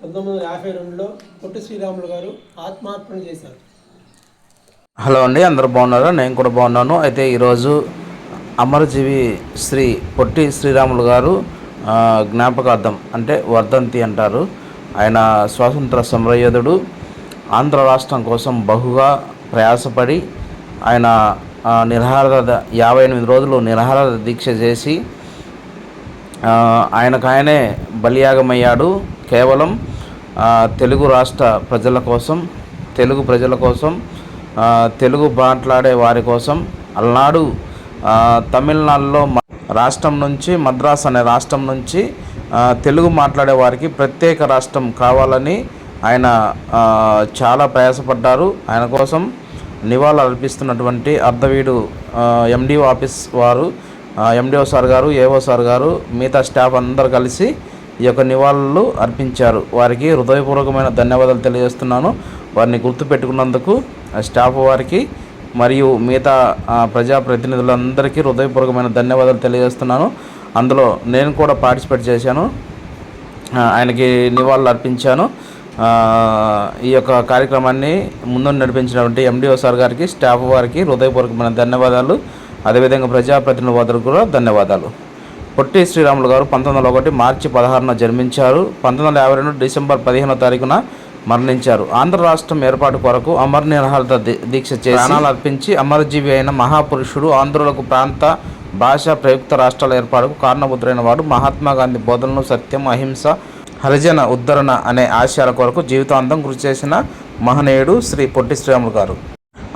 1952లో పొట్టి శ్రీరాములు గారు ఆత్మార్పణ చేశారు. హలో అండి, అందరూ బాగున్నారా? నేను కూడా బాగున్నాను. అయితే ఈరోజు అమరజీవి శ్రీ పొట్టి శ్రీరాములు గారు జ్ఞాపకార్థం అంటే వర్ధంతి అంటారు. ఆయన స్వాతంత్ర సమరయోధుడు. ఆంధ్ర రాష్ట్రం కోసం బహుగా ప్రయాసపడి ఆయన 58 రోజులు నిరాహార దీక్ష చేసి ఆయనకాయనే బలియాగమయ్యాడు. కేవలం తెలుగు రాష్ట్ర ప్రజల కోసం, తెలుగు ప్రజల కోసం, తెలుగు మాట్లాడే వారి కోసం. అలనాడు తమిళనాడులో రాష్ట్రం నుంచి, మద్రాస్ అనే రాష్ట్రం నుంచి తెలుగు మాట్లాడే వారికి ప్రత్యేక రాష్ట్రం కావాలని ఆయన చాలా ప్రయాసపడ్డారు. ఆయన కోసం నివాళులు అర్పిస్తున్నటువంటి అర్ధవీడు ఎండిఓ ఆఫీస్ వారు, ఎండిఓ సార్ గారు, ఏఓ సార్ గారు, మిగతా స్టాఫ్ అందరు కలిసి ఈ యొక్క నివాళులు అర్పించారు. వారికి హృదయపూర్వకమైన ధన్యవాదాలు తెలియజేస్తున్నాను. వారిని గుర్తుపెట్టుకున్నందుకు స్టాఫ్ వారికి మరియు మిగతా ప్రజాప్రతినిధులందరికీ హృదయపూర్వకమైన ధన్యవాదాలు తెలియజేస్తున్నాను. అందులో నేను కూడా పార్టిసిపేట్ చేశాను, ఆయనకి నివాళులు అర్పించాను. ఈ యొక్క కార్యక్రమాన్ని ముందు నడిపించినటువంటి ఎండిఓ సార్ గారికి, స్టాఫ్ వారికి హృదయపూర్వకమైన ధన్యవాదాలు. అదేవిధంగా ప్రజాప్రతినిధులందరికీ కూడా ధన్యవాదాలు. పొట్టి శ్రీరాములు గారు 1901 మార్చి 16న జన్మించారు. 1952 డిసెంబర్ 15వ తారీఖున మరణించారు. ఆంధ్ర రాష్ట్రం ఏర్పాటు కొరకు అమర నిరాహార దీక్ష చేసి ప్రాణాలు అర్పించి అమరజీవి అయిన మహాపురుషుడు. ఆంధ్రులకు ప్రాంత, భాష, ప్రయుక్త రాష్ట్రాల ఏర్పాటుకు కారణముద్రైన వాడు. మహాత్మా గాంధీ బోధనలు, సత్యం, అహింస, హరిజన ఉద్ధరణ అనే ఆశయాల కొరకు జీవితాంతం కృషి చేసిన మహనీయుడు శ్రీ పొట్టి శ్రీరాములు గారు.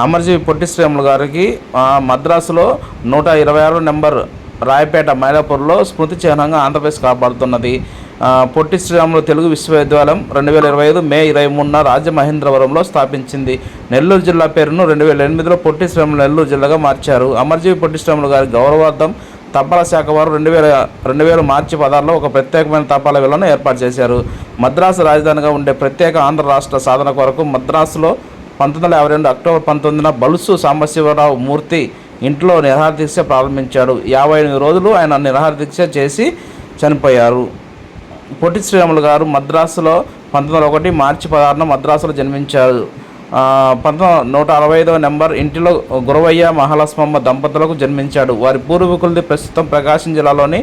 అమరజీవి పొట్టి శ్రీరాములు గారికి మద్రాసులో 126 నెంబర్ రాయపేట మైలాపూర్లో స్మృతి చిహ్నంగా ఆంధ్రప్రదేశ్ కాపాడుతున్నది. పొట్టి శ్రీరాములు తెలుగు విశ్వవిద్యాలయం 2025 మే 23న రాజమహేంద్రవరంలో స్థాపించింది. నెల్లూరు జిల్లా పేరును 2008లో పొట్టి శ్రీరాములు నెల్లూరు జిల్లాగా మార్చారు. అమరజీవి పొట్టి శ్రీరాములు గారి గౌరవార్థం తపాలా శాఖ వారు 2000 మార్చి 16లో ఒక ప్రత్యేకమైన తపాలా విలువను ఏర్పాటు చేశారు. మద్రాసు రాజధానిగా ఉండే ప్రత్యేక ఆంధ్ర రాష్ట్ర సాధన కొరకు మద్రాసులో 1952 అక్టోబర్ 19న బలుసు సాంబశివరావు మూర్తి ఇంట్లో నిరాహార దీక్ష ప్రారంభించాడు. 58 రోజులు ఆయన నిరాహార దీక్ష చేసి చనిపోయారు. పొట్టి శ్రీరాములు గారు మద్రాసులో 1901 మార్చి 16న మద్రాసులో జన్మించారు. 165వ నెంబర్ ఇంటిలో గురవయ్య మహాలక్ష్మమ్మ దంపతులకు జన్మించాడు. వారి పూర్వీకులది ప్రస్తుతం ప్రకాశం జిల్లాలోని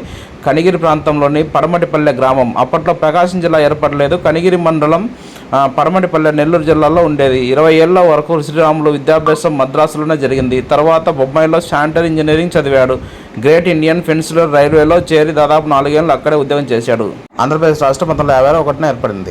కనిగిరి ప్రాంతంలోని పడమటిపల్లె గ్రామం. అప్పట్లో ప్రకాశం జిల్లా ఏర్పడలేదు. కనిగిరి మండలం పడమటిపల్లె నెల్లూరు జిల్లాలో ఉండేది. 20 ఏళ్ల వరకు శ్రీరాములు విద్యాభ్యాసం మద్రాసులోనే జరిగింది. తర్వాత బొంబాయిలో శానిటరీ ఇంజనీరింగ్ చదివాడు. గ్రేట్ ఇండియన్ పెనిన్సులర్ రైల్వేలో చేరి దాదాపు 4 ఏళ్ళు అక్కడే ఉద్యోగం చేశాడు. ఆంధ్రప్రదేశ్ రాష్ట్రం 1951న ఏర్పడింది.